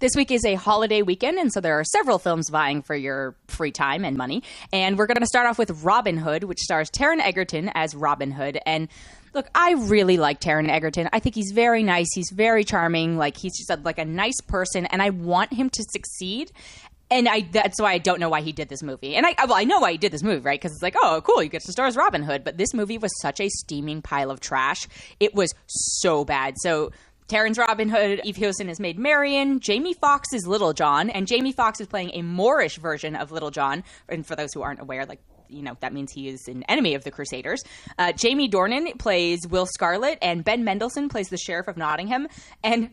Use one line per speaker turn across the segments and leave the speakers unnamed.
This week is a holiday weekend, and so there are several films vying for your free time and money. And we're going to start off with Robin Hood, which stars Taron Egerton as Robin Hood. And look, I really like Taron Egerton. I think he's very nice. He's very charming. Like, he's just a nice person, and I want him to succeed. And that's why I don't know why he did this movie. And I know why he did this movie, right? Because it's like, oh, cool, you get to star as Robin Hood. But this movie was such a steaming pile of trash. It was so bad. So Taron's Robin Hood, Hewson is Maid Marian, Jamie Foxx is Little John, and Jamie Foxx is playing a Moorish version of Little John. And for those who aren't aware, that means he is an enemy of the Crusaders. Jamie Dornan plays Will Scarlet, and Ben Mendelsohn plays the Sheriff of Nottingham. And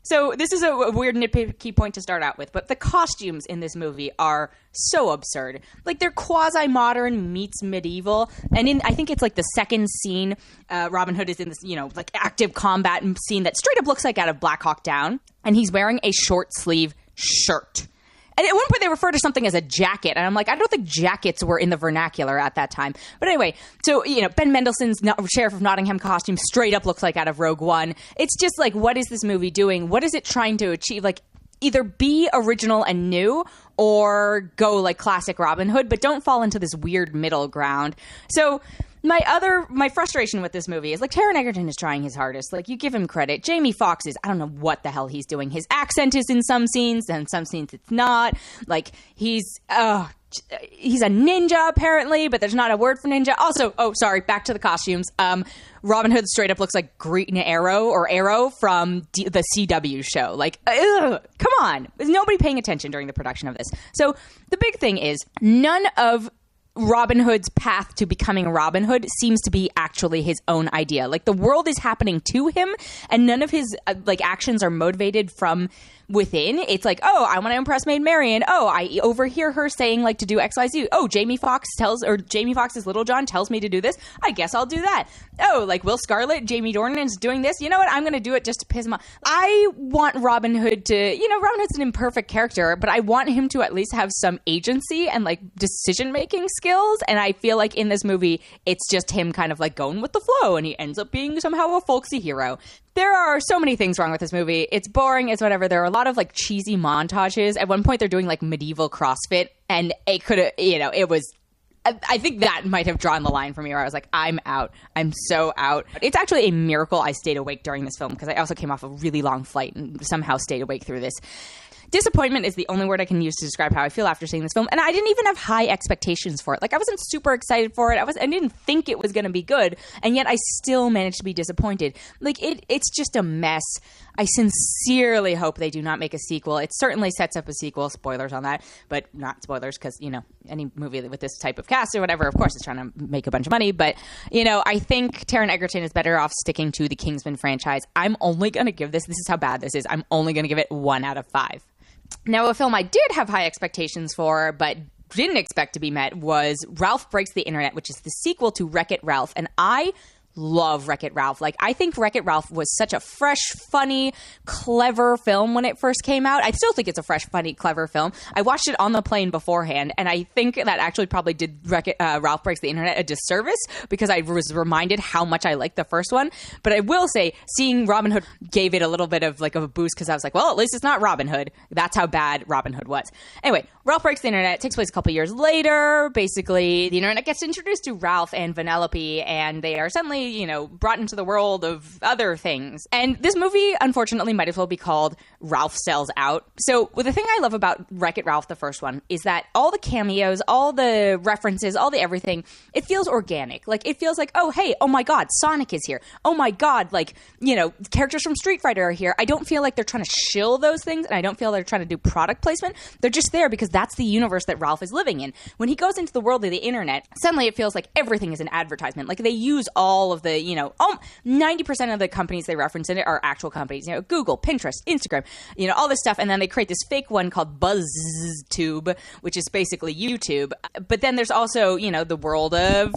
so this is a weird nitpicky point to start out with, but the costumes in this movie are so absurd. Like, they're quasi-modern meets medieval, and I think it's like the second scene, Robin Hood is in this, active combat scene that straight up looks like out of Black Hawk Down, and he's wearing a short sleeve shirt. And at one point they refer to something as a jacket, and I'm like, I don't think jackets were in the vernacular at that time. But anyway, so, Ben Mendelsohn's Sheriff of Nottingham costume straight up looks like out of Rogue One. It's just like, what is this movie doing? What is it trying to achieve? Like, either be original and new or go like classic Robin Hood, but don't fall into this weird middle ground. So my frustration with this movie is, like, Taron Egerton is trying his hardest. Like, you give him credit. Jamie Foxx I don't know what the hell he's doing. His accent is in some scenes, and some scenes it's not. Like, he's a ninja, apparently, but there's not a word for ninja. Also, back to the costumes. Robin Hood straight up looks like Green Arrow from the CW show. Like, come on. There's nobody paying attention during the production of this. So the big thing is, none of Robin Hood's path to becoming Robin Hood seems to be actually his own idea. Like, the world is happening to him, and none of his actions are motivated from within. It's like, oh, I want to impress Maid Marian. Oh, I overhear her saying to do XYZ. Oh, Jamie Foxx's Little John tells me to do this. I guess I'll do that. Oh, Will Scarlet, Jamie Dornan is doing this. You know what? I'm going to do it just to piss him off. I want Robin Hood to, Robin Hood's an imperfect character, but I want him to at least have some agency and decision-making skills. And I feel like in this movie, it's just him kind of going with the flow, and he ends up being somehow a folksy hero. There are so many things wrong with this movie. It's boring. It's whatever. There are a lot of cheesy montages. At one point, they're doing medieval CrossFit, and it could have, it was. I think that might have drawn the line for me, where I was like, I'm out. I'm so out. It's actually a miracle I stayed awake during this film, because I also came off a really long flight and somehow stayed awake through this. Disappointment is the only word I can use to describe how I feel after seeing this film. And I didn't even have high expectations for it. I wasn't super excited for it. I didn't think it was going to be good. And yet I still managed to be disappointed. It's just a mess. I sincerely hope they do not make a sequel. It certainly sets up a sequel. Spoilers on that, but not spoilers because, any movie with this type of cast or whatever, of course, is trying to make a bunch of money. But, I think Taron Egerton is better off sticking to the Kingsman franchise. I'm only going to give this is how bad this is. I'm only going to give it 1 out of 5. Now, a film I did have high expectations for, but didn't expect to be met, was Ralph Breaks the Internet, which is the sequel to Wreck-It Ralph. And I love Wreck-It Ralph. I think Wreck-It Ralph was such a fresh, funny, clever film when it first came out. I still think it's a fresh, funny, clever film. I watched it on the plane beforehand, and I think that actually probably did Ralph Breaks the Internet a disservice, because I was reminded how much I liked the first one. But I will say, seeing Robin Hood gave it a little bit of a boost, because I was like, well, at least it's not Robin Hood. That's how bad Robin Hood was. Anyway, Ralph Breaks the Internet takes place a couple years later. Basically, the internet gets introduced to Ralph and Vanellope, and they are suddenly, brought into the world of other things. And this movie, unfortunately, might as well be called Ralph Sells Out. So the thing I love about Wreck-It Ralph, the first one, is that all the cameos, all the references, all the everything, it feels organic. It feels like, oh, hey, oh my God, Sonic is here. Oh my God, characters from Street Fighter are here. I don't feel like they're trying to shill those things, and I don't feel they're trying to do product placement. They're just there because that's the universe that Ralph is living in. When he goes into the world of the internet, suddenly it feels like everything is an advertisement. They use all of the, 90% of the companies they reference in it are actual companies. Google, Pinterest, Instagram, all this stuff. And then they create this fake one called BuzzTube, which is basically YouTube. But then there's also, the world of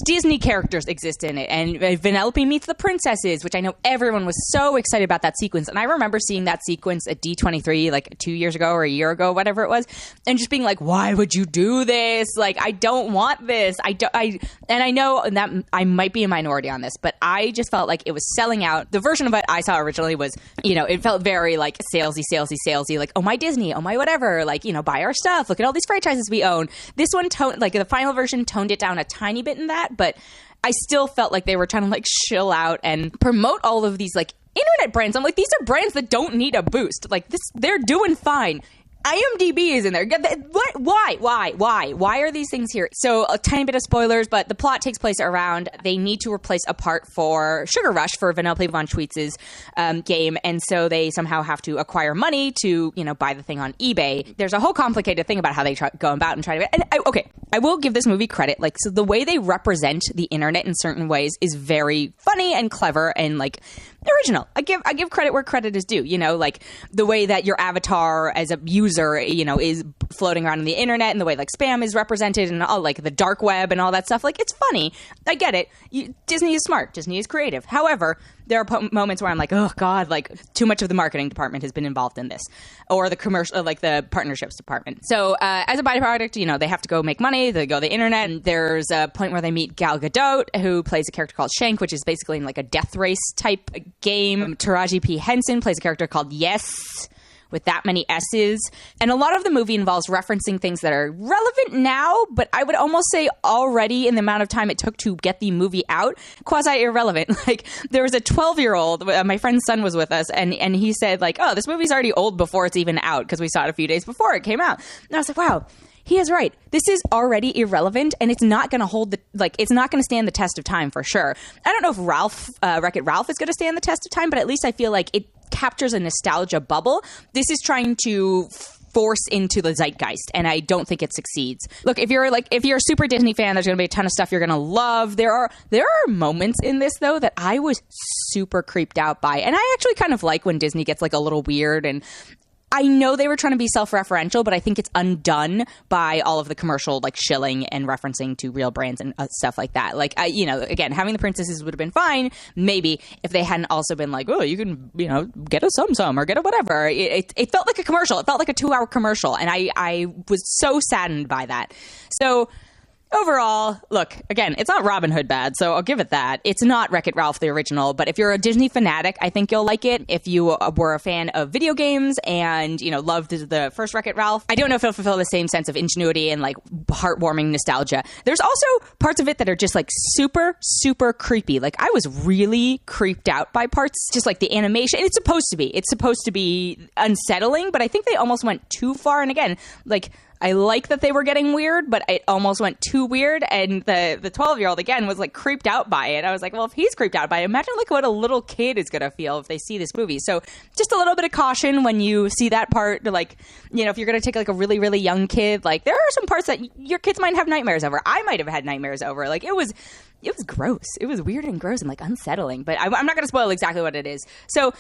Disney characters exist in it, and Vanellope meets the princesses, which I know everyone was so excited about that sequence. And I remember seeing that sequence at D23 like 2 years ago or a year ago, whatever it was, and just being like, why would you do this? Like, I don't want this. And I know that I might be a minority on this, but I just felt like it was selling out. The version of it I saw originally was, it felt very like salesy, like, oh my Disney, oh my whatever, like, buy our stuff. Look at all these franchises we own. This one, like the final version toned it down a tiny bit in that, but I still felt like they were trying to like chill out and promote all of these like internet brands. I'm like, these are brands that don't need a boost. Like this, they're doing fine. IMDb is in there. What? Why are these things here? So a tiny bit of spoilers, but the plot takes place around they need to replace a part for Sugar Rush for Vanellope von Schweetz's game, and so they somehow have to acquire money to buy the thing on eBay. There's a whole complicated thing about how they go about and try to. And I will give this movie credit. Like, so the way they represent the internet in certain ways is very funny and clever and like original. I give credit where credit is due. Like the way that your avatar as a user, is floating around on the internet, and the way like spam is represented and all like the dark web and all that stuff. Like, it's funny. I get it. Disney is smart. Disney is creative. However, there are moments where I'm like, oh God, like too much of the marketing department has been involved in this, or the commercial, like the partnerships department. So as a byproduct, they have to go make money. They go to the internet, and there's a point where they meet Gal Gadot, who plays a character called Shank, which is basically in like a death race type game. Taraji P. Henson plays a character called Yes, with that many S's. And a lot of the movie involves referencing things that are relevant now, but I would almost say already in the amount of time it took to get the movie out, quasi-irrelevant. Like, there was a 12-year-old, my friend's son was with us, and he said, like, oh, this movie's already old before it's even out, because we saw it a few days before it came out. And I was like, wow, he is right. This is already irrelevant, and it's not going to it's not going to stand the test of time for sure. I don't know if Wreck-It Ralph is going to stand the test of time, but at least I feel like it captures a nostalgia bubble. This is trying to force into the zeitgeist, and I don't think it succeeds. Look, if you're a super Disney fan, there's going to be a ton of stuff you're going to love. There are moments in this though that I was super creeped out by, and I actually kind of like when Disney gets like a little weird. And I know they were trying to be self-referential, but I think it's undone by all of the commercial like shilling and referencing to real brands and stuff like that. Like, again, having the princesses would have been fine, maybe, if they hadn't also been like, oh, you can, get a sum or get a whatever. It felt like a commercial. It felt like a 2-hour commercial, and I was so saddened by that. So overall, look, again, it's not Robin Hood bad, so I'll give it that. It's not Wreck-It Ralph, the original, but if you're a Disney fanatic, I think you'll like it. If you were a fan of video games and, loved the first Wreck-It Ralph, I don't know if it'll fulfill the same sense of ingenuity and, like, heartwarming nostalgia. There's also parts of it that are just, like, super, super creepy. Like, I was really creeped out by parts, just, like, the animation. It's supposed to be unsettling, but I think they almost went too far. And again, like, I like that they were getting weird, but it almost went too weird. And the 12-year-old, again, was like creeped out by it. I was like, well, if he's creeped out by it, imagine like what a little kid is going to feel if they see this movie. So just a little bit of caution when you see that part. Like, if you're going to take like a really, really young kid, like there are some parts that your kids might have nightmares over. I might have had nightmares over. Like it was gross. It was weird and gross and like unsettling. But I'm not going to spoil exactly what it is. So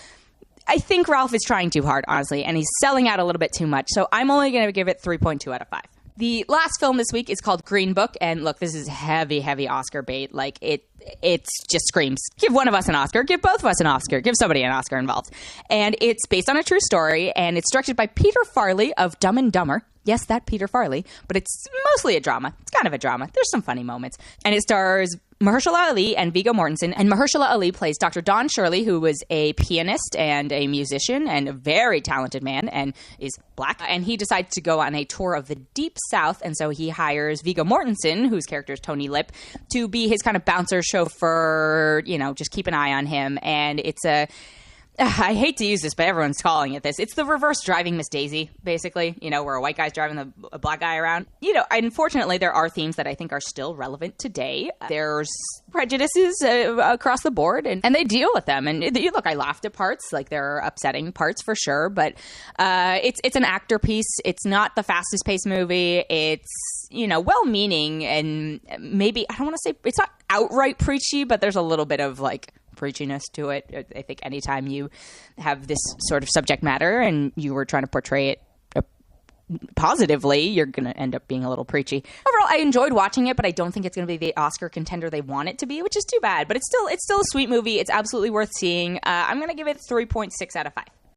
I think Ralph is trying too hard, honestly, and he's selling out a little bit too much. So I'm only going to give it 3.2 out of 5. The last film this week is called Green Book, and look, this is heavy, heavy Oscar bait. Like, it's just screams, give one of us an Oscar, give both of us an Oscar, give somebody an Oscar involved. And it's based on a true story, and it's directed by Peter Farrelly of Dumb and Dumber. Yes, that Peter Farrelly, but it's mostly a drama. It's kind of a drama. There's some funny moments. And it stars Mahershala Ali and Viggo Mortensen. And Mahershala Ali plays Dr. Don Shirley, who was a pianist and a musician and a very talented man and is black. And he decides to go on a tour of the Deep South. And so he hires Viggo Mortensen, whose character is Tony Yip, to be his kind of bouncer chauffeur, just keep an eye on him. And it's I hate to use this, but everyone's calling it this. It's the reverse Driving Miss Daisy, basically, where a white guy's driving a black guy around. Unfortunately, there are themes that I think are still relevant today. There's prejudices across the board, and they deal with them. And look, I laughed at parts, like there are upsetting parts for sure, but it's an actor piece. It's not the fastest paced movie. It's well-meaning, and maybe, I don't want to say, it's not outright preachy, but there's a little bit of like preachiness to it. I think anytime you have this sort of subject matter and you were trying to portray it positively, you're going to end up being a little preachy. Overall, I enjoyed watching it, but I don't think it's going to be the Oscar contender they want it to be, which is too bad. But it's still a sweet movie. It's absolutely worth seeing. I'm going to give it 3.6 out of 5.